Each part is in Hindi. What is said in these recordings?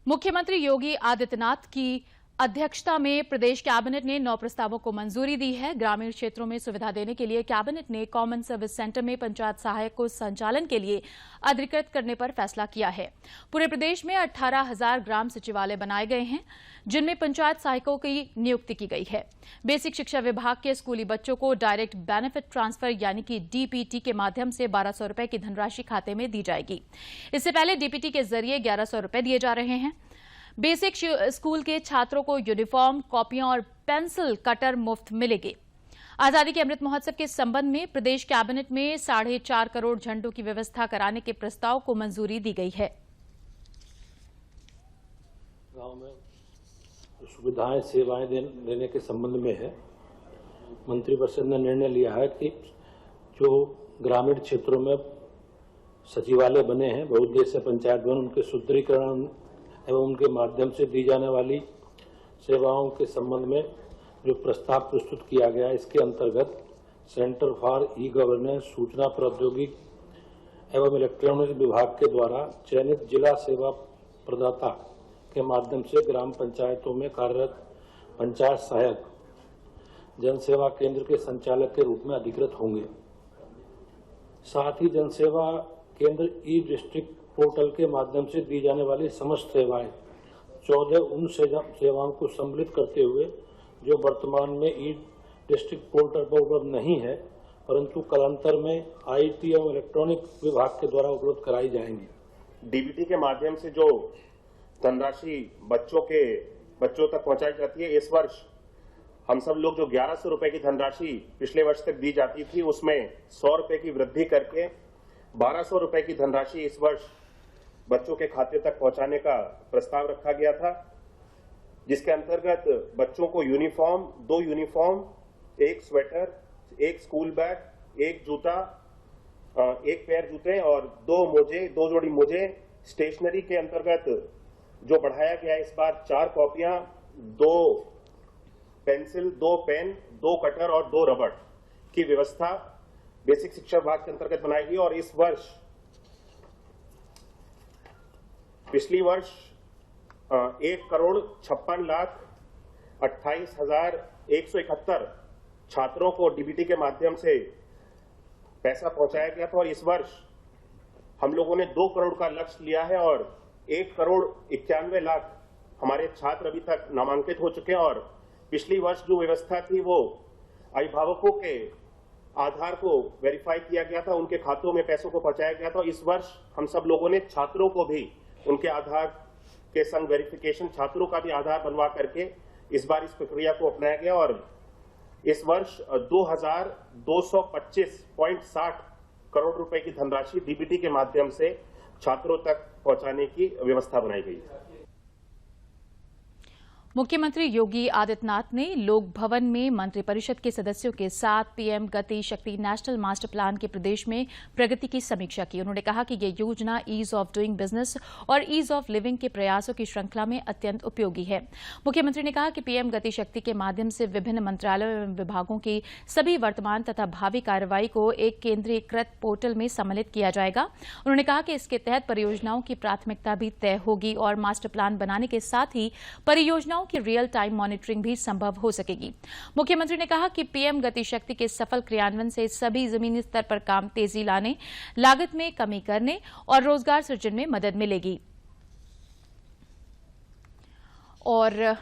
मुख्यमंत्री योगी आदित्यनाथ की अध्यक्षता में प्रदेश कैबिनेट ने 9 प्रस्तावों को मंजूरी दी है। ग्रामीण क्षेत्रों में सुविधा देने के लिए कैबिनेट ने कॉमन सर्विस सेंटर में पंचायत सहायक को संचालन के लिए अधिकृत करने पर फैसला किया है। पूरे प्रदेश में 18,000 ग्राम सचिवालय बनाए गए हैं, जिनमें पंचायत सहायकों की नियुक्ति की गई है। बेसिक शिक्षा विभाग के स्कूली बच्चों को डायरेक्ट बेनिफिट ट्रांसफर यानी कि डीपीटी के माध्यम से 1,200 रुपए की धनराशि खाते में दी जाएगी। इससे पहले डीपीटी के जरिए 1,100 रुपए दिए जा रहे हैं। बेसिक स्कूल के छात्रों को यूनिफॉर्म, कॉपियां और पेंसिल कटर मुफ्त मिलेंगे। आजादी के अमृत महोत्सव के संबंध में प्रदेश कैबिनेट में 4.5 करोड़ झंडों की व्यवस्था कराने के प्रस्ताव को मंजूरी दी गई है। गांव में सुविधाएं, सेवाएं देने के संबंध में है। मंत्रिपरिषद ने निर्णय लिया है कि जो ग्रामीण क्षेत्रों में सचिवालय बने हैं, बहुउद्देशीय पंचायत भवन, उनके सुदृढ़ीकरण एवं उनके माध्यम से दी जाने वाली सेवाओं के संबंध में जो प्रस्ताव प्रस्तुत किया गया है, इसके अंतर्गत सेंटर फॉर ई गवर्नेंस, सूचना प्रौद्योगिकी एवं इलेक्ट्रॉनिक्स विभाग के द्वारा चयनित जिला सेवा प्रदाता के माध्यम से ग्राम पंचायतों में कार्यरत पंचायत सहायक जनसेवा केंद्र के संचालक के रूप में अधिकृत होंगे। साथ ही जनसेवा केंद्र ई डिस्ट्रिक्ट पोर्टल के माध्यम से दी जाने वाली समस्त सेवाएं 14 उन सेवाओं को सम्मिलित करते हुए जो वर्तमान में ई डिस्ट्रिक्ट पोर्टल पर उपलब्ध नहीं है, परंतु कालांतर में आईटी एवं इलेक्ट्रॉनिक विभाग के द्वारा उपलब्ध कराई जाएंगी। डीबीटी के माध्यम से जो धनराशि बच्चों तक पहुंचाई जाती है, इस वर्ष हम सब लोग जो 1,100 रुपए की धनराशि पिछले वर्ष तक दी जाती थी, उसमें 100 रुपए की वृद्धि करके 1,200 रुपए की धनराशि इस वर्ष बच्चों के खाते तक पहुंचाने का प्रस्ताव रखा गया था, जिसके अंतर्गत बच्चों को uniform, 2 uniform, 1 sweater, 1 school bag, 1 जूता, 1 पेयर जूते और 2 जोड़ी मोजे, स्टेशनरी के अंतर्गत जो बढ़ाया गया इस बार 4 कॉपियां, 2 पेंसिल, 2 पेन, 2 कटर और 2 रबड़ की व्यवस्था बेसिक शिक्षा विभाग के अंतर्गत बनाई गई। और इस वर्ष पिछली वर्ष 1,56,28,171 छात्रों को डीबीटी के माध्यम से पैसा पहुंचाया गया था और इस वर्ष हम लोगों ने 2 करोड़ का लक्ष्य लिया है और 1,91,00,000 हमारे छात्र अभी तक नामांकित हो चुके हैं। और पिछली वर्ष जो व्यवस्था थी वो अभिभावकों के आधार को वेरीफाई किया गया था, उनके खातों में पैसों को पहुंचाया गया था। इस वर्ष हम सब लोगों ने छात्रों को भी उनके आधार के संग वेरिफिकेशन, छात्रों का भी आधार बनवा करके इस बार इस प्रक्रिया को अपनाया गया और इस वर्ष 2,225.60 करोड़ रुपए की धनराशि डीबीटी के माध्यम से छात्रों तक पहुंचाने की व्यवस्था बनाई गई है। मुख्यमंत्री योगी आदित्यनाथ ने लोक भवन में मंत्रिपरिषद के सदस्यों के साथ पीएम गति शक्ति नेशनल मास्टर प्लान के प्रदेश में प्रगति की समीक्षा की। उन्होंने कहा कि यह योजना ईज ऑफ डूइंग बिजनेस और ईज ऑफ लिविंग के प्रयासों की श्रृंखला में अत्यंत उपयोगी है। मुख्यमंत्री ने कहा कि पीएम गति शक्ति के माध्यम से विभिन्न मंत्रालयों एवं विभागों की सभी वर्तमान तथा भावी कार्रवाई को एक केंद्रीकृत पोर्टल में सम्मिलित किया जाएगा। उन्होंने कहा कि इसके तहत परियोजनाओं की प्राथमिकता भी तय होगी और मास्टर प्लान बनाने के साथ ही परियोजनाओं की रियल टाइम मॉनिटरिंग भी संभव हो सकेगी। मुख्यमंत्री ने कहा कि पीएम गति शक्ति के सफल क्रियान्वयन से सभी जमीनी स्तर पर काम तेजी लाने, लागत में कमी करने और रोजगार सृजन में मदद मिलेगी। और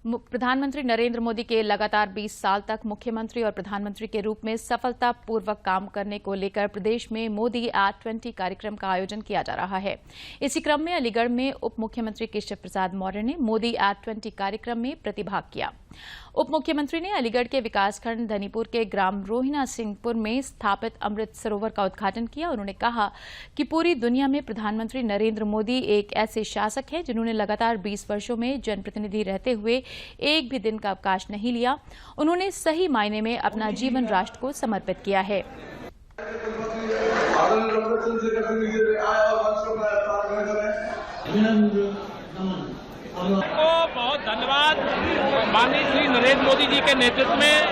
प्रधानमंत्री नरेंद्र मोदी के लगातार 20 साल तक मुख्यमंत्री और प्रधानमंत्री के रूप में सफलतापूर्वक काम करने को लेकर प्रदेश में मोदी एट 20 कार्यक्रम का आयोजन किया जा रहा है। इसी क्रम में अलीगढ़ में उप मुख्यमंत्री केशव प्रसाद मौर्य ने मोदी एट 20 कार्यक्रम में प्रतिभाग किया। उप मुख्यमंत्री ने अलीगढ़ के विकासखंड धनीपुर के ग्राम रोहिना सिंहपुर में स्थापित अमृत सरोवर का उद्घाटन किया। उन्होंने कहा कि पूरी दुनिया में प्रधानमंत्री नरेंद्र मोदी एक ऐसे शासक हैं जिन्होंने लगातार 20 वर्षों में जनप्रतिनिधि रहते हुए एक भी दिन का अवकाश नहीं लिया। उन्होंने सही मायने में अपना जीवन राष्ट्र को समर्पित किया है। बहुत धन्यवाद माननीय श्री नरेंद्र मोदी जी के नेतृत्व में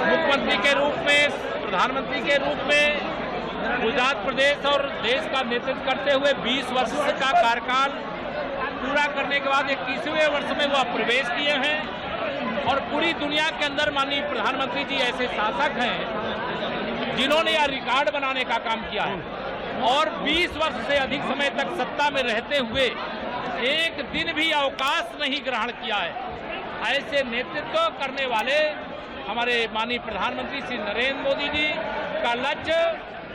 मुख्यमंत्री के रूप में, प्रधानमंत्री के रूप में गुजरात प्रदेश और देश का नेतृत्व करते हुए 20 वर्ष का कार्यकाल पूरा करने के बाद 21वें वर्ष में वो प्रवेश किए हैं और पूरी दुनिया के अंदर माननीय प्रधानमंत्री जी ऐसे शासक हैं जिन्होंने यह रिकॉर्ड बनाने का काम किया है और 20 वर्ष से अधिक समय तक सत्ता में रहते हुए एक दिन भी अवकाश नहीं ग्रहण किया है। ऐसे नेतृत्व करने वाले हमारे माननीय प्रधानमंत्री श्री नरेंद्र मोदी जी का लक्ष्य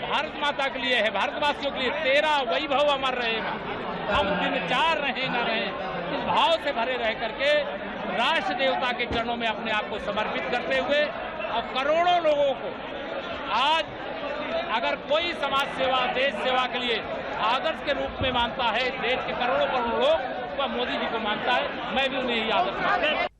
भारत माता के लिए है, भारतवासियों के लिए। तेरा वैभव अमर रहेगा, हम दिन चार रहे न रहे, इस भाव से भरे रह करके राष्ट्र देवता के चरणों में अपने आप को समर्पित करते हुए और करोड़ों लोगों को आज अगर कोई समाज सेवा, देश सेवा के लिए आदर्श के रूप में मानता है, देश के करोड़ों करोड़ लोग वह मोदी जी को मानता है, मैं भी उन्हें यही आदर्श मानता हूं।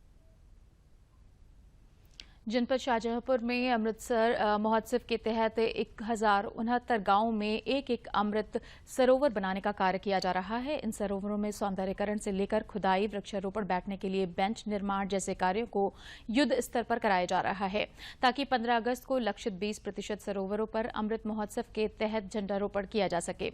जनपद शाहजहांपुर में अमृतसर महोत्सव के तहत 1069 गांवों में एक अमृत सरोवर बनाने का कार्य किया जा रहा है। इन सरोवरों में सौंदर्यीकरण से लेकर खुदाई, वृक्षारोपण, बैठने के लिए बेंच निर्माण जैसे कार्यों को युद्ध स्तर पर कराया जा रहा है ताकि 15 अगस्त को लक्षित 20% सरोवरों पर अमृत महोत्सव के तहत झंडारोपण किया जा सके।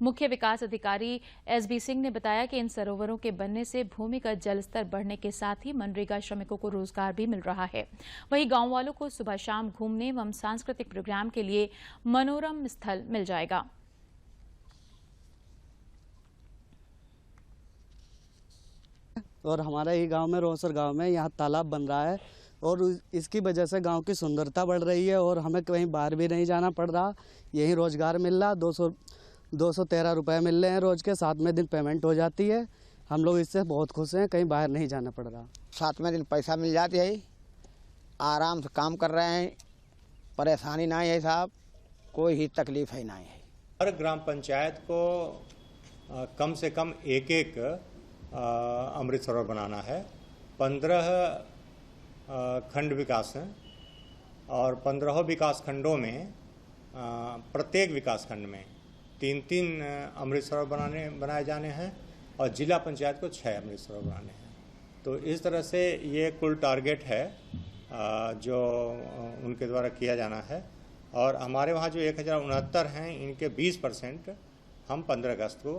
मुख्य विकास अधिकारी SB सिंह ने बताया कि इन सरोवरों के बनने से भूमिगत जल स्तर बढ़ने के साथ ही मनरेगा श्रमिकों को रोजगार भी मिल रहा है। वहीं गांव वालों को सुबह शाम घूमने एवं सांस्कृतिक प्रोग्राम के लिए मनोरम स्थल मिल जाएगा। और हमारा ही गांव में, रोहसर गांव में, यहाँ तालाब बन रहा है और इसकी वजह से गांव की सुंदरता बढ़ रही है और हमें कहीं बाहर भी नहीं जाना पड़ रहा। यही रोजगार मिल रहा, 213 रुपये मिल रहे हैं रोज के, 7वें दिन पेमेंट हो जाती है। हम लोग इससे बहुत खुश हैं, कहीं बाहर नहीं जाना पड़ रहा। 7वें दिन पैसा मिल जाती है, आराम से काम कर रहे हैं, परेशानी नहीं है साहब, कोई ही तकलीफ है नहीं है। हर ग्राम पंचायत को कम से कम एक अमृत सरोवर बनाना है। 15 खंड विकास हैं और 15 विकास खंडों में प्रत्येक विकास खंड में 3-3 अमृत सरोवर बनाए जाने हैं और जिला पंचायत को 6 अमृत सरोवर बनाने हैं। तो इस तरह से ये कुल टारगेट है जो उनके द्वारा किया जाना है। और हमारे वहाँ जो 1069 हैं, इनके 20% हम 15 अगस्त को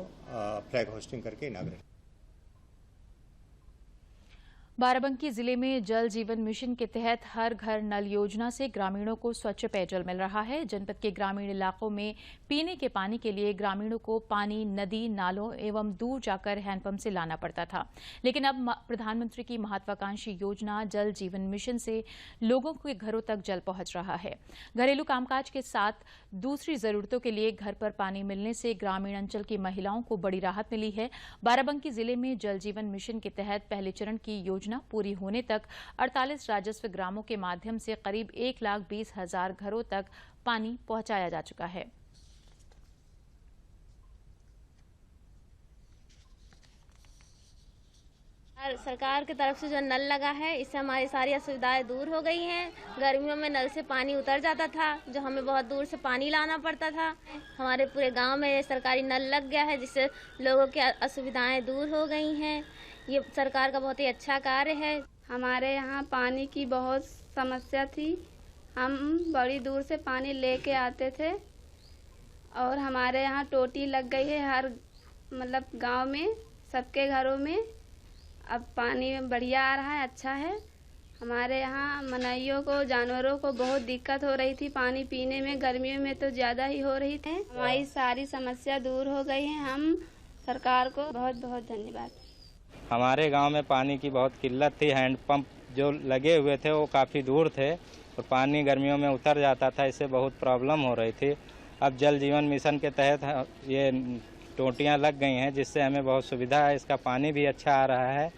फ्लैग होस्टिंग करके इनाग्रेट। बाराबंकी जिले में जल जीवन मिशन के तहत हर घर नल योजना से ग्रामीणों को स्वच्छ पेयजल मिल रहा है। जनपद के ग्रामीण इलाकों में पीने के पानी के लिए ग्रामीणों को पानी नदी, नालों एवं दूर जाकर हैंडपंप से लाना पड़ता था, लेकिन अब प्रधानमंत्री की महत्वाकांक्षी योजना जल जीवन मिशन से लोगों के घरों तक जल पहुंच रहा है। घरेलू कामकाज के साथ दूसरी जरूरतों के लिए घर पर पानी मिलने से ग्रामीण अंचल की महिलाओं को बड़ी राहत मिली है। बाराबंकी जिले में जल जीवन मिशन के तहत पहले चरण की योजना पूरी होने तक 48 राजस्व ग्रामों के माध्यम से करीब 1,20,000 घरों तक पानी पहुंचाया जा चुका है। सरकार की तरफ से जो नल लगा है, इससे हमारी सारी असुविधाएं दूर हो गई हैं। गर्मियों में नल से पानी उतर जाता था, जो हमें बहुत दूर से पानी लाना पड़ता था। हमारे पूरे गांव में सरकारी नल लग गया है, जिससे लोगों की असुविधाएं दूर हो गई हैं। ये सरकार का बहुत ही अच्छा कार्य है। हमारे यहाँ पानी की बहुत समस्या थी, हम बड़ी दूर से पानी लेके आते थे और हमारे यहाँ टोटी लग गई है हर गांव में, सबके घरों में। अब पानी बढ़िया आ रहा है, अच्छा है। हमारे यहाँ मनइयों को, जानवरों को बहुत दिक्कत हो रही थी पानी पीने में, गर्मियों में तो ज़्यादा ही हो रही थी। हमारी सारी समस्या दूर हो गई है। हम सरकार को बहुत बहुत धन्यवाद। हमारे गांव में पानी की बहुत किल्लत थी, हैंडपंप जो लगे हुए थे वो काफ़ी दूर थे और पानी गर्मियों में उतर जाता था, इससे बहुत प्रॉब्लम हो रही थी। अब जल जीवन मिशन के तहत ये टोटियां लग गई हैं, जिससे हमें बहुत सुविधा है। इसका पानी भी अच्छा आ रहा है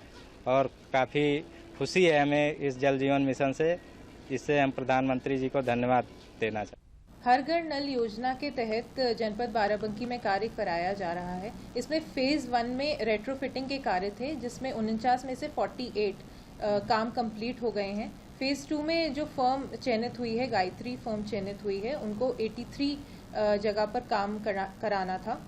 और काफ़ी खुशी है हमें इस जल जीवन मिशन से, जिससे हम प्रधानमंत्री जी को धन्यवाद देना चाहते हैं। हर घर नल योजना के तहत जनपद बाराबंकी में कार्य कराया जा रहा है। इसमें फेज़ 1 में रेट्रोफिटिंग के कार्य थे, जिसमें 49 में से 48 काम कंप्लीट हो गए हैं। फेज़ 2 में जो फर्म चयनित हुई है, गायत्री फर्म चयनित हुई है, उनको 83 जगह पर काम कराना था।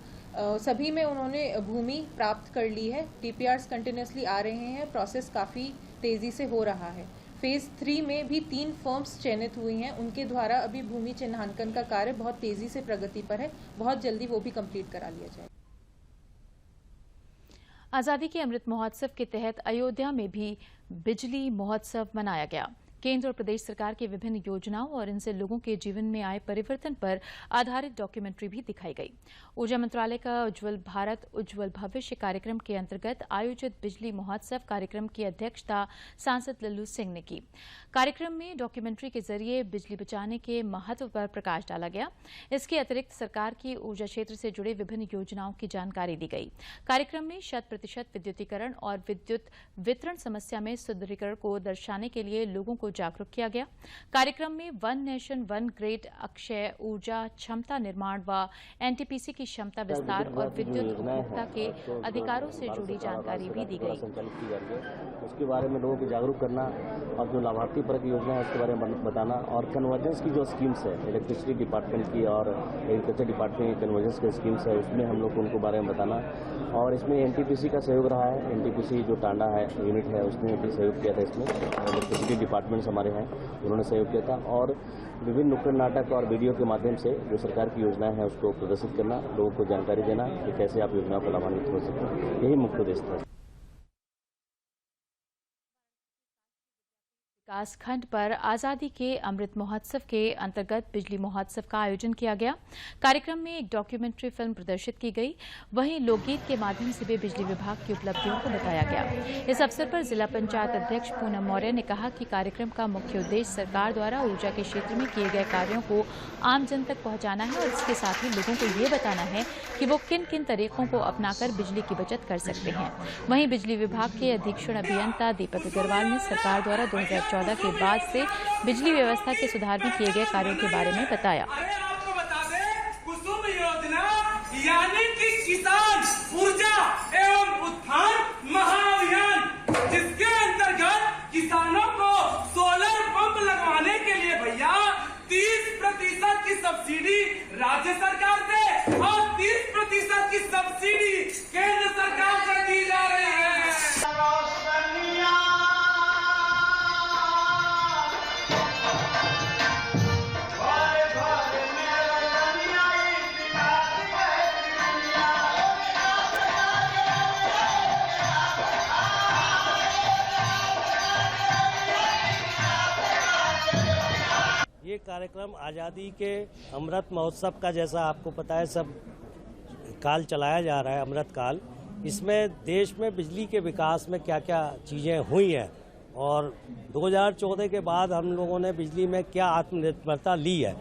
सभी में उन्होंने भूमि प्राप्त कर ली है। TPRs कंटिन्यूसली आ रहे हैं, प्रोसेस काफ़ी तेज़ी से हो रहा है। फेज़ 3 में भी 3 फर्म्स चयनित हुई हैं, उनके द्वारा अभी भूमि चिन्हांकन का कार्य बहुत तेज़ी से प्रगति पर है, बहुत जल्दी वो भी कंप्लीट करा लिया जाएगा। आजादी के अमृत महोत्सव के तहत अयोध्या में भी बिजली महोत्सव मनाया गया। केंद्र और प्रदेश सरकार की विभिन्न योजनाओं और इनसे लोगों के जीवन में आए परिवर्तन पर आधारित डॉक्यूमेंट्री भी दिखाई गई। ऊर्जा मंत्रालय का उज्ज्वल भारत उज्ज्वल भविष्य कार्यक्रम के अंतर्गत आयोजित बिजली महोत्सव कार्यक्रम की अध्यक्षता सांसद लल्लू सिंह ने की। कार्यक्रम में डॉक्यूमेंट्री के जरिए बिजली बचाने के महत्व पर प्रकाश डाला गया। इसके अतिरिक्त सरकार की ऊर्जा क्षेत्र से जुड़े विभिन्न योजनाओं की जानकारी दी गई। कार्यक्रम में 100% विद्युतीकरण और विद्युत वितरण समस्या में सुदृढ़ीकरण को दर्शाने के लिए लोगों को जागरूक किया गया। कार्यक्रम में one nation one grid, Akshay ऊर्जा, क्षमता निर्माण व एनटीपीसी की क्षमता विस्तार और विद्युत उपभोक्ता के अधिकारों से जुड़ी जानकारी भी दी गई। उसके बारे में लोगों को जागरूक करना और जो लाभार्थी परक योजना है उसके बारे में बताना और कन्वर्जेंस की जो स्कीम्स है इलेक्ट्रिसिटी डिपार्टमेंट की और एग्रीकल्चर डिपार्टमेंट की कन्वर्जेंस की स्कीम्स है उसमें हम लोग को उनको बारे में बताना और इसमें एनटीपीसी का सहयोग रहा है। एनटीपीसी जो टांडा है यूनिट है उसने भी सहयोग किया था। इसमें इलेक्ट्रिसिटी डिपार्टमेंट्स हमारे हैं उन्होंने सहयोग किया था और विभिन्न नुक्कड़ नाटक और वीडियो के माध्यम से जो सरकार की योजनाएं हैं उसको प्रदर्शित करना, लोगों को जानकारी देना कि कैसे आप योजनाओं का लाभान्वित हो सकते हैं, यही मुख्य उद्देश्य था। विकास खंड पर आजादी के अमृत महोत्सव के अंतर्गत बिजली महोत्सव का आयोजन किया गया। कार्यक्रम में एक डॉक्यूमेंट्री फिल्म प्रदर्शित की गई। वहीं लोकगीत के माध्यम से भी बिजली विभाग की उपलब्धियों को बताया गया। इस अवसर पर जिला पंचायत अध्यक्ष पूनम मौर्य ने कहा कि कार्यक्रम का मुख्य उद्देश्य सरकार द्वारा ऊर्जा के क्षेत्र में किए गए कार्यों को आम जन तक पहुंचाना है और इसके साथ ही लोगों को ये बताना है कि वो किन किन तरीकों को अपनाकर बिजली की बचत कर सकते हैं। वहीं बिजली विभाग के अधीक्षण अभियंता दीपक अग्रवाल ने सरकार द्वारा 2014 के बाद से बिजली व्यवस्था के सुधार में किए गए कार्यों के बारे में बताया। आपको बता दें, कुसुम योजना यानी कि किसान ऊर्जा एवं उत्थान महाअभियान, जिसके अंतर्गत किसानों को सोलर पंप लगवाने के लिए भैया 30% की सब्सिडी राज्य सरकार से और 30% की सब्सिडी केंद्र सरकार से दी जा रही है। ये कार्यक्रम आज़ादी के अमृत महोत्सव का, जैसा आपको पता है, सब काल चलाया जा रहा है, अमृत काल। इसमें देश में बिजली के विकास में क्या क्या चीज़ें हुई हैं और 2014 के बाद हम लोगों ने बिजली में क्या आत्मनिर्भरता ली है।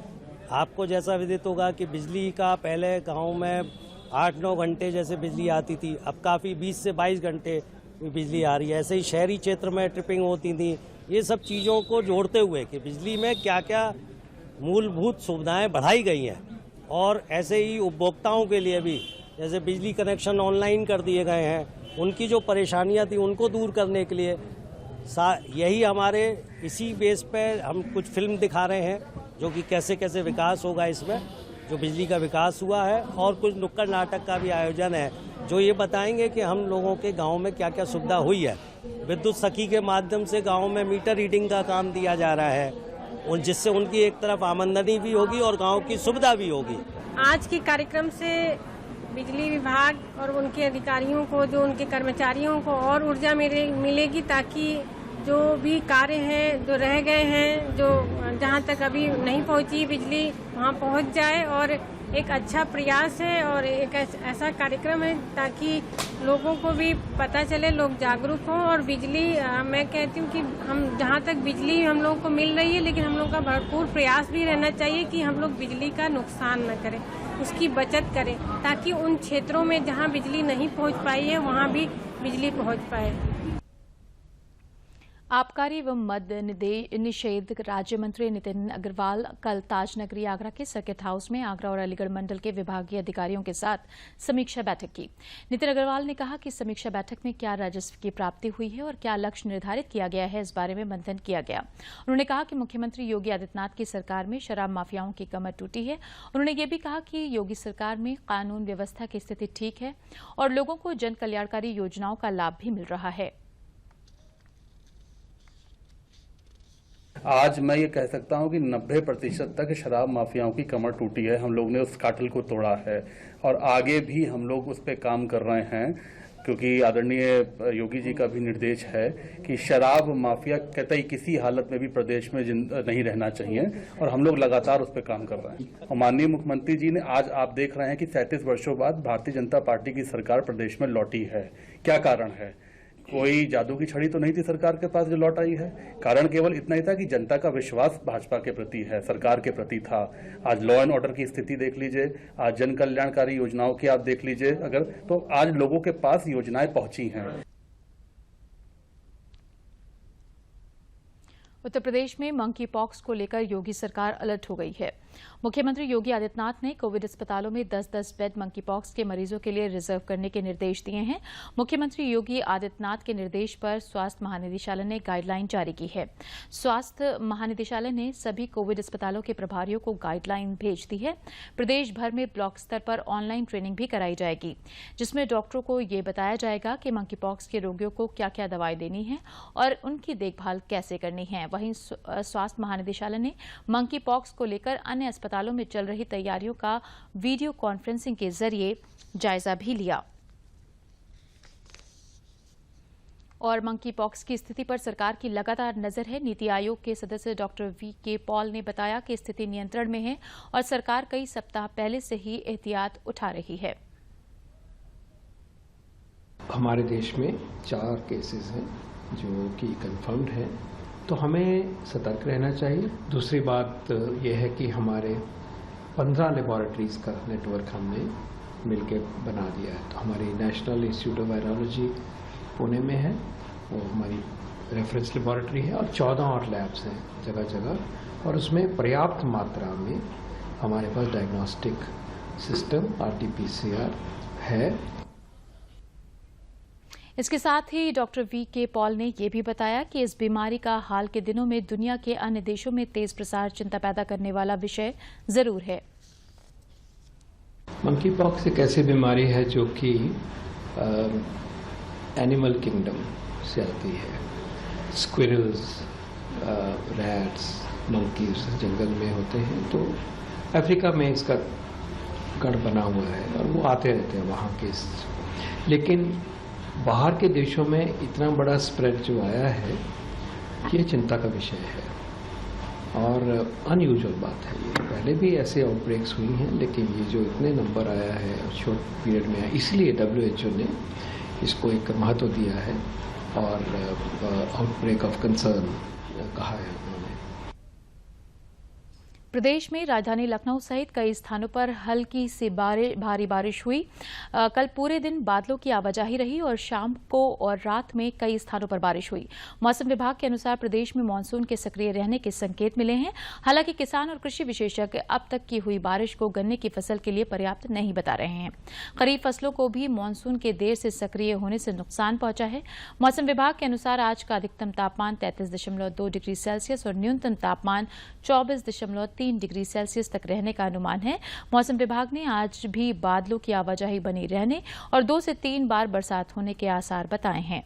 आपको जैसा विदित होगा कि बिजली का पहले गाँव में 8-9 घंटे जैसे बिजली आती थी, अब काफ़ी 20 से 22 घंटे बिजली आ रही है। ऐसे ही शहरी क्षेत्र में ट्रिपिंग होती थी। ये सब चीज़ों को जोड़ते हुए कि बिजली में क्या क्या मूलभूत सुविधाएं बढ़ाई गई हैं और ऐसे ही उपभोक्ताओं के लिए भी जैसे बिजली कनेक्शन ऑनलाइन कर दिए गए हैं, उनकी जो परेशानियां थी उनको दूर करने के लिए यही हमारे इसी बेस पे हम कुछ फिल्म दिखा रहे हैं जो कि कैसे कैसे विकास होगा इसमें, जो बिजली का विकास हुआ है। और कुछ नुक्कड़ नाटक का भी आयोजन है जो ये बताएंगे कि हम लोगों के गांव में क्या क्या सुविधा हुई है। विद्युत सखी के माध्यम से गांव में मीटर रीडिंग का काम दिया जा रहा है और जिससे उनकी एक तरफ आमदनी भी होगी और गांव की सुविधा भी होगी। आज के कार्यक्रम से बिजली विभाग और उनके अधिकारियों को, जो उनके कर्मचारियों को और ऊर्जा मिलेगी ताकि जो भी कार्य हैं, जो रह गए हैं, जो जहां तक अभी नहीं पहुंची बिजली, वहां पहुंच जाए। और एक अच्छा प्रयास है और एक ऐसा कार्यक्रम है ताकि लोगों को भी पता चले, लोग जागरूक हों। और बिजली, मैं कहती हूँ कि हम जहाँ तक बिजली हम लोगों को मिल रही है, लेकिन हम लोग का भरपूर प्रयास भी रहना चाहिए कि हम लोग बिजली का नुकसान न करें, उसकी बचत करें, ताकि उन क्षेत्रों में जहाँ बिजली नहीं पहुँच पाई है वहाँ भी बिजली पहुँच पाए। आबकारी व मद्य निषेध राज्य मंत्री नितिन अग्रवाल कल ताजनगरी आगरा के सर्किट हाउस में आगरा और अलीगढ़ मंडल के विभागीय अधिकारियों के साथ समीक्षा बैठक की। नितिन अग्रवाल ने कहा कि समीक्षा बैठक में क्या राजस्व की प्राप्ति हुई है और क्या लक्ष्य निर्धारित किया गया है, इस बारे में मंथन किया गया। उन्होंने कहा कि मुख्यमंत्री योगी आदित्यनाथ की सरकार में शराब माफियाओं की कमर टूटी है। उन्होंने ये भी कहा कि योगी सरकार में कानून व्यवस्था की स्थिति ठीक है और लोगों को जन कल्याणकारी योजनाओं का लाभ भी मिल रहा है। आज मैं ये कह सकता हूँ कि 90% तक शराब माफियाओं की कमर टूटी है। हम लोग ने उस काटल को तोड़ा है और आगे भी हम लोग उस पर काम कर रहे हैं। क्योंकि आदरणीय योगी जी का भी निर्देश है कि शराब माफिया कतई किसी हालत में भी प्रदेश में नहीं रहना चाहिए और हम लोग लगातार उस पर काम कर रहे हैं। और माननीय मुख्यमंत्री जी ने आज आप देख रहे हैं कि 37 वर्षों बाद भारतीय जनता पार्टी की सरकार प्रदेश में लौटी है। क्या कारण है? कोई जादू की छड़ी तो नहीं थी सरकार के पास जो लौट आई है। कारण केवल इतना ही था कि जनता का विश्वास भाजपा के प्रति है, सरकार के प्रति था। आज लॉ एंड ऑर्डर की स्थिति देख लीजिए, आज जन कल्याणकारी योजनाओं की आप देख लीजिए अगर, तो आज लोगों के पास योजनाएं पहुंची हैं। उत्तर प्रदेश में मंकी पॉक्स को लेकर योगी सरकार अलर्ट हो गई है। मुख्यमंत्री योगी आदित्यनाथ ने कोविड अस्पतालों में 10-10 बेड मंकी पॉक्स के मरीजों के लिए रिजर्व करने के निर्देश दिए हैं। मुख्यमंत्री योगी आदित्यनाथ के निर्देश पर स्वास्थ्य महानिदेशालय ने गाइडलाइन जारी की है। स्वास्थ्य महानिदेशालय ने सभी कोविड अस्पतालों के प्रभारियों को गाइडलाइन भेज दी है। प्रदेश भर में ब्लॉक स्तर पर ऑनलाइन ट्रेनिंग भी कराई जाएगी, जिसमें डॉक्टरों को ये बताया जाएगा कि मंकी पॉक्स के रोगियों को क्या क्या दवाएं देनी है और उनकी देखभाल कैसे करनी है। वहीं स्वास्थ्य महानिदेशालय ने मंकी पॉक्स को लेकर अन्य अस्पतालों में चल रही तैयारियों का वीडियो कॉन्फ्रेंसिंग के जरिए जायजा भी लिया और मंकी पॉक्स की स्थिति पर सरकार की लगातार नजर है। नीति आयोग के सदस्य डॉक्टर वी.के. पॉल ने बताया कि स्थिति नियंत्रण में है और सरकार कई सप्ताह पहले से ही एहतियात उठा रही है। हमारे देश में 4 केसेस हैं जो कि कंफर्म्ड हैं, तो हमें सतर्क रहना चाहिए। दूसरी बात यह है कि हमारे 15 लेबॉरेटरीज का नेटवर्क हमने मिलकर बना दिया है। तो हमारी national institute of virology Pune में है, वो हमारी रेफरेंस लेबॉरेटरी है, और 14 और लैब्स हैं जगह जगह, और उसमें पर्याप्त मात्रा में हमारे पास डायग्नोस्टिक सिस्टम RT-PCR है। इसके साथ ही डॉक्टर वी.के. पॉल ने यह भी बताया कि इस बीमारी का हाल के दिनों में दुनिया के अन्य देशों में तेज प्रसार चिंता पैदा करने वाला विषय जरूर है। मंकी पॉक्स एक ऐसी बीमारी है जो कि एनिमल किंगडम से आती है। स्क्विरल्स, रैट्स, मंकीज जंगल में होते हैं, तो अफ्रीका में इसका गढ़ बना हुआ है और वो आते रहते हैं वहाँ के। लेकिन बाहर के देशों में इतना बड़ा स्प्रेड जो आया है, ये चिंता का विषय है और अनयूजुअल बात है। ये पहले भी ऐसे आउटब्रेक्स हुई हैं, लेकिन ये जो इतने नंबर आया है शॉर्ट पीरियड में आया, इसलिए WHO ने इसको एक महत्व दिया है और आउटब्रेक ऑफ कंसर्न कहा है उन्होंने। प्रदेश में राजधानी लखनऊ सहित कई स्थानों पर हल्की से भारी बारिश हुई। कल पूरे दिन बादलों की आवाजाही रही और शाम को और रात में कई स्थानों पर बारिश हुई। मौसम विभाग के अनुसार प्रदेश में मानसून के सक्रिय रहने के संकेत मिले हैं। हालांकि किसान और कृषि विशेषज्ञ अब तक की हुई बारिश को गन्ने की फसल के लिए पर्याप्त नहीं बता रहे हैं। खरीफ फसलों को भी मानसून के देर से सक्रिय होने से नुकसान पहुंचा है। मौसम विभाग के अनुसार आज का अधिकतम तापमान 33.2 डिग्री सेल्सियस और न्यूनतम तापमान 24.3 डिग्री सेल्सियस तक रहने का अनुमान है। मौसम विभाग ने आज भी बादलों की आवाजाही बनी रहने और 2 से 3 बार बरसात होने के आसार बताए हैं।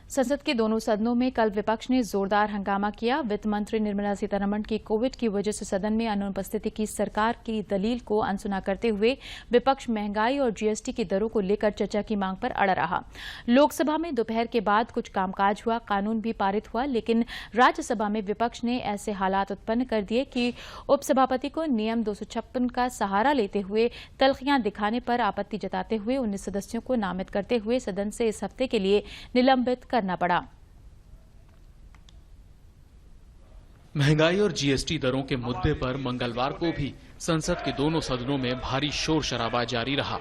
संसद के दोनों सदनों में कल विपक्ष ने जोरदार हंगामा किया। वित्त मंत्री निर्मला सीतारमण की कोविड की वजह से सदन में अनुपस्थिति की सरकार की दलील को अनसुना करते हुए विपक्ष महंगाई और GST की दरों को लेकर चर्चा की मांग पर अड़ा रहा। लोकसभा में दोपहर के बाद कुछ कामकाज हुआ, कानून भी पारित हुआ, लेकिन राज्यसभा में विपक्ष ने ऐसे हालात उत्पन्न कर दिए कि उपसभापति को नियम 256 का सहारा लेते हुए तल्खियां दिखाने पर आपत्ति जताते हुए 19 सदस्यों को नामित करते हुए सदन से इस हफ्ते के लिए निलंबित करना पड़ा। महंगाई और GST दरों के मुद्दे पर मंगलवार को भी संसद के दोनों सदनों में भारी शोर शराबा जारी रहा।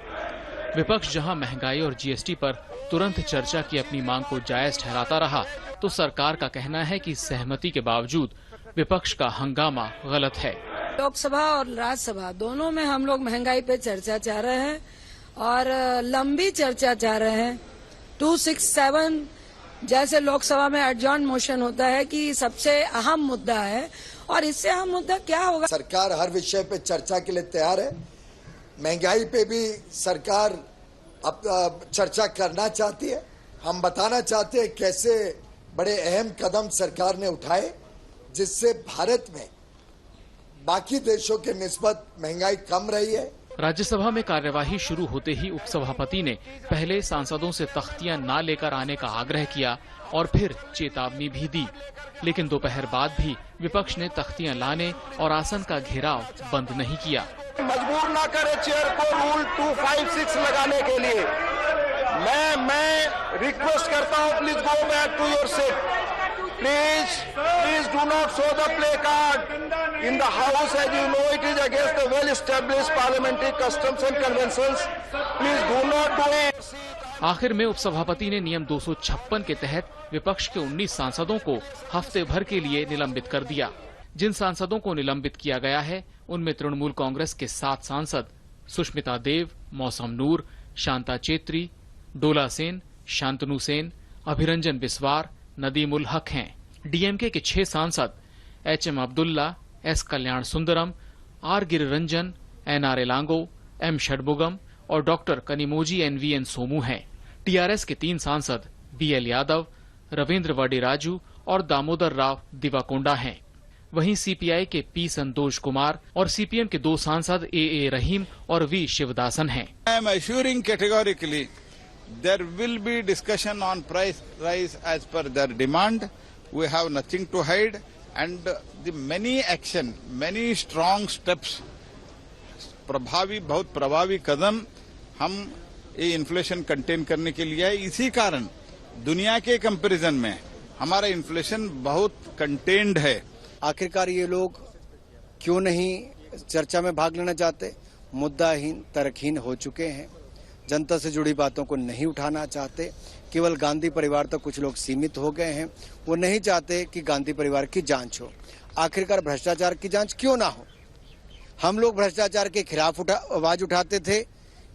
विपक्ष जहां महंगाई और GST पर तुरंत चर्चा की अपनी मांग को जायज ठहराता रहा, तो सरकार का कहना है कि सहमति के बावजूद विपक्ष का हंगामा गलत है। लोकसभा और राज्यसभा दोनों में हम लोग महंगाई पे चर्चा चाह रहे हैं और लंबी चर्चा चाह रहे हैं। 267 जैसे लोकसभा में एडजॉर्न मोशन होता है कि सबसे अहम मुद्दा है, और इससे अहम मुद्दा क्या होगा? सरकार हर विषय पे चर्चा के लिए तैयार है। महंगाई पे भी सरकार अब चर्चा करना चाहती है। हम बताना चाहते हैं कैसे बड़े अहम कदम सरकार ने उठाए, जिससे भारत में बाकी देशों के निस्बत महंगाई कम रही है। राज्यसभा में कार्यवाही शुरू होते ही उपसभापति ने पहले सांसदों से तख्तियां न लेकर आने का आग्रह किया और फिर चेतावनी भी दी, लेकिन दोपहर बाद भी विपक्ष ने तख्तियां लाने और आसन का घेराव बंद नहीं किया। मजबूर ना करे चेयर को रूल 256 लगाने के लिए। मैं रिक्वेस्ट करता हूं, please go back to your seat. Please do not show the placard in the house, as you know it is against the well established parliamentary customs and conventions. Please do not do it. आखिर में उपसभापति ने नियम 256 के तहत विपक्ष के 19 सांसदों को हफ्ते भर के लिए निलंबित कर दिया। जिन सांसदों को निलंबित किया गया है उनमें तृणमूल कांग्रेस के 7 सांसद सुष्मिता देव, मौसम नूर, शांता चेत्री, डोला सेन, शांतनु सेन, अभिरंजन बिस्वार, नदीम उल हक हैं। डीएमके के 6 सांसद HM Abdullah, S Kalyan Sundaram, R Giriranjan, NR Elango, M Shanmugam और डॉक्टर कनिमोजी एनवीएन सोमू हैं। टीआरएस के 3 सांसद बीएल यादव, रविन्द्र वडेराजू और दामोदर राव दिवाकोंडा हैं। वहीं सीपीआई के पी संतोष कुमार और सीपीएम के 2 सांसद ए रहीम और वी शिवदासन हैं। I am assuring categorically there will be discussion on price rise as per their demand. We have nothing to hide and the many action, many strong steps, बहुत प्रभावी कदम हम ये इन्फ्लेशन कंटेन करने के लिए है। इसी कारण दुनिया के कंपैरिजन में हमारा इन्फ्लेशन बहुत कंटेन्ड है। आखिरकार ये लोग क्यों नहीं चर्चा में भाग लेना चाहते? मुद्दाहीन, तर्कहीन हो चुके हैं, जनता से जुड़ी बातों को नहीं उठाना चाहते। केवल गांधी परिवार तक कुछ लोग सीमित हो गए हैं। वो नहीं चाहते कि गांधी परिवार की जांच हो। आखिरकार भ्रष्टाचार की जांच क्यों ना हो? हम लोग भ्रष्टाचार के खिलाफ आवाज उठाते थे,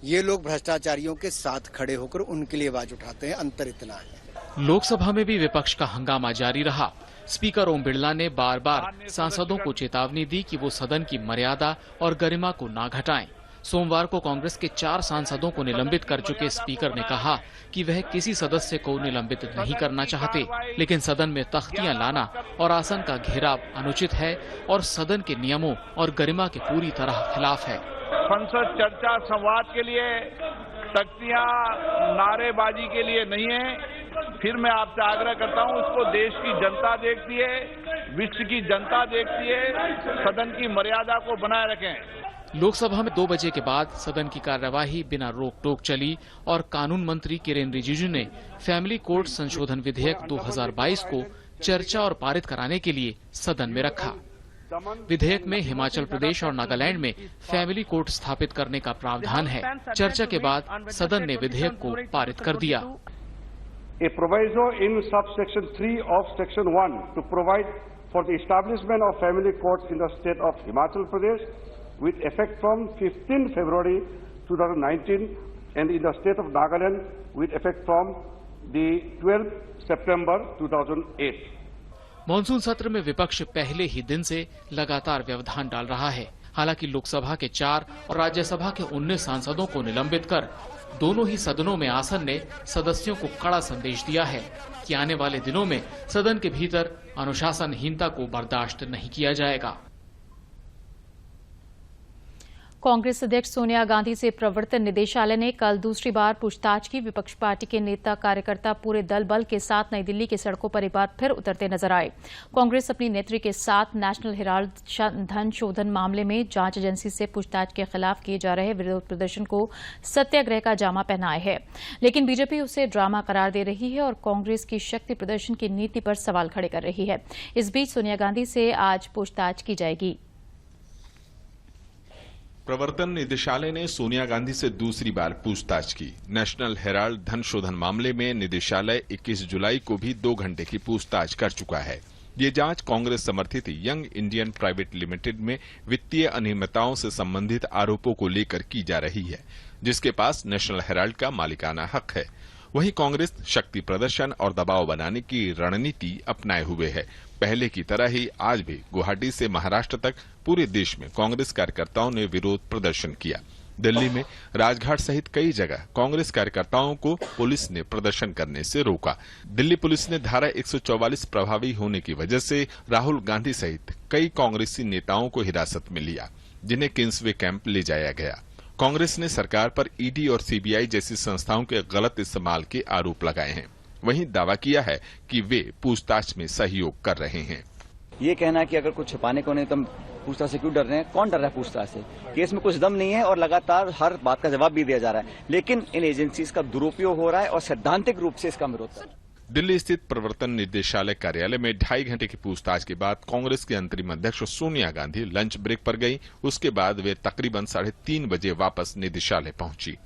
ये लोग भ्रष्टाचारियों के साथ खड़े होकर उनके लिए आवाज उठाते हैं। अंतर इतना है। लोकसभा में भी विपक्ष का हंगामा जारी रहा। स्पीकर ओम बिरला ने बार बार सांसदों को चेतावनी दी कि वो सदन की मर्यादा और गरिमा को ना घटाएं। सोमवार को कांग्रेस के 4 सांसदों को निलंबित कर चुके स्पीकर ने कहा कि वह किसी सदस्य को निलंबित नहीं करना चाहते, लेकिन सदन में तख्तियां लाना और आसन का घेराव अनुचित है और सदन के नियमों और गरिमा के पूरी तरह खिलाफ है। संसद चर्चा संवाद के लिए तख्तियां नारेबाजी के लिए नहीं है। फिर मैं आपसे आग्रह करता हूं, इसको देश की जनता देखती है, विश्व की जनता देखती है। सदन की मर्यादा को बनाए रखें। लोकसभा में 2 बजे के बाद सदन की कार्यवाही बिना रोक टोक चली और कानून मंत्री किरेन रिजिजू ने फैमिली कोर्ट संशोधन विधेयक 2022 को चर्चा और पारित कराने के लिए सदन में रखा। विधेयक में हिमाचल प्रदेश और नागालैंड में फैमिली कोर्ट स्थापित करने का प्रावधान है। चर्चा के बाद सदन ने विधेयक को पारित कर दिया। A proviso in subsection 3 of section 1 to provide for the establishment of family courts in the state of Himachal Pradesh with effect from 15 February 2019 and in the state of Nagaland with effect from the 12th September 2008. Monsoon सत्र में विपक्ष पहले ही दिन से लगातार व्यवधान डाल रहा है। हालांकि लोकसभा के 4 और राज्यसभा के 19 सांसदों को निलंबित कर दोनों ही सदनों में आसन ने सदस्यों को कड़ा संदेश दिया है कि आने वाले दिनों में सदन के भीतर अनुशासनहीनता को बर्दाश्त नहीं किया जाएगा। कांग्रेस अध्यक्ष सोनिया गांधी से प्रवर्तन निदेशालय ने कल दूसरी बार पूछताछ की। विपक्ष पार्टी के नेता कार्यकर्ता पूरे दल बल के साथ नई दिल्ली की सड़कों पर एक बार फिर उतरते नजर आए। कांग्रेस अपनी नेत्री के साथ नेशनल हेराल्ड धन शोधन मामले में जांच एजेंसी से पूछताछ के खिलाफ किए जा रहे विरोध प्रदर्शन को सत्याग्रह का जामा पहनाए है, लेकिन बीजेपी उसे ड्रामा करार दे रही है और कांग्रेस की शक्ति प्रदर्शन की नीति पर सवाल खड़े कर रही है। इस बीच सोनिया गांधी से आज पूछताछ की जाएगी। प्रवर्तन निदेशालय ने सोनिया गांधी से दूसरी बार पूछताछ की। नेशनल हेराल्ड धन शोधन मामले में निदेशालय 21 जुलाई को भी 2 घंटे की पूछताछ कर चुका है। ये जांच कांग्रेस समर्थित यंग इंडियन प्राइवेट लिमिटेड में वित्तीय अनियमितताओं से संबंधित आरोपों को लेकर की जा रही है, जिसके पास नेशनल हेराल्ड का मालिकाना हक है। वहीं कांग्रेस शक्ति प्रदर्शन और दबाव बनाने की रणनीति अपनाए हुए है। पहले की तरह ही आज भी गुवाहाटी से महाराष्ट्र तक पूरे देश में कांग्रेस कार्यकर्ताओं ने विरोध प्रदर्शन किया। दिल्ली में राजघाट सहित कई जगह कांग्रेस कार्यकर्ताओं को पुलिस ने प्रदर्शन करने से रोका। दिल्ली पुलिस ने धारा 144 प्रभावी होने की वजह से राहुल गांधी सहित कई कांग्रेसी नेताओं को हिरासत में लिया, जिन्हें किंग्सवे कैंप ले जाया गया। कांग्रेस ने सरकार पर ईडी और सीबीआई जैसी संस्थाओं के गलत इस्तेमाल के आरोप लगाए हैं। वहीं दावा किया है कि वे पूछताछ में सहयोग कर रहे हैं। ये कहना कि अगर कुछ छिपाने को नहीं तो हम पूछताछ से क्यों डर रहे हैं? कौन डर रहा है पूछताछ से? केस में कुछ दम नहीं है और लगातार हर बात का जवाब भी दिया जा रहा है, लेकिन इन एजेंसीज का दुरुपयोग हो रहा है और सैद्धांतिक रूप से इसका विरोध कर रहा है। दिल्ली स्थित प्रवर्तन निदेशालय कार्यालय में 2.5 घंटे की पूछताछ के बाद कांग्रेस के अंतरिम अध्यक्ष सोनिया गांधी लंच ब्रेक पर गई। उसके बाद वे तकरीबन 3:30 बजे वापस निदेशालय पहुंची।